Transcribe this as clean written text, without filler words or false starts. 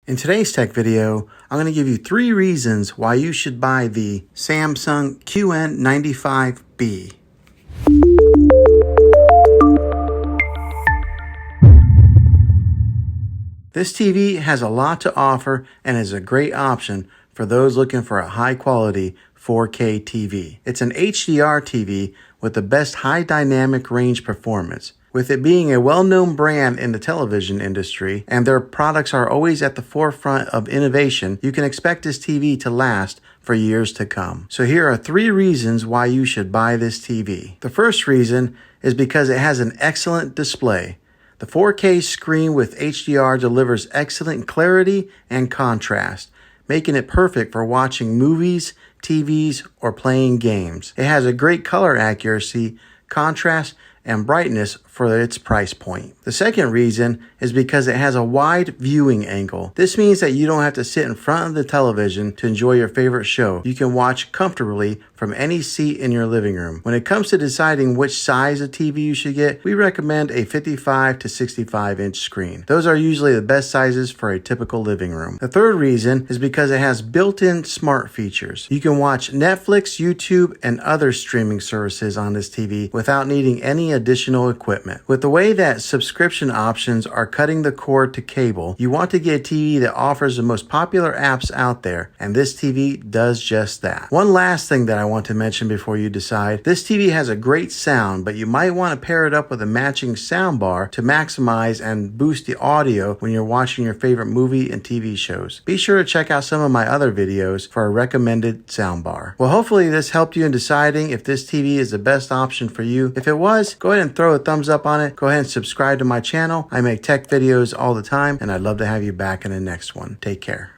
In today's tech video, I'm going to give you 3 reasons why you should buy the Samsung QN95B. This TV has a lot to offer and is a great option for those looking for a high-quality 4K TV. It's an HDR TV with the best high dynamic range performance. With it being a well-known brand in the television industry and their products are always at the forefront of innovation, you can expect this TV to last for years to come. So here are 3 reasons why you should buy this TV. The first reason is because it has an excellent display. The 4K screen with HDR delivers excellent clarity and contrast, making it perfect for watching movies, TVs, or playing games. It has a great color accuracy, contrast, and brightness for its price point. The second reason is because it has a wide viewing angle. This means that you don't have to sit in front of the television to enjoy your favorite show. You can watch comfortably from any seat in your living room. When it comes to deciding which size of TV you should get, we recommend a 55 to 65 inch screen. Those are usually the best sizes for a typical living room. The third reason is because it has built-in smart features. You can watch Netflix, YouTube, and other streaming services on this TV without needing any additional equipment. With the way that subscription options are cutting the cord to cable, you want to get a TV that offers the most popular apps out there, and this TV does just that. One last thing that I want to mention before you decide, this TV has a great sound, but you might want to pair it up with a matching soundbar to maximize and boost the audio when you're watching your favorite movie and TV shows. Be sure to check out some of my other videos for a recommended soundbar. Well, hopefully this helped you in deciding if this TV is the best option for you. If it was, go ahead and throw a thumbs up on it. Go ahead and subscribe to my channel. I make tech videos all the time, and I'd love to have you back in the next one. Take care.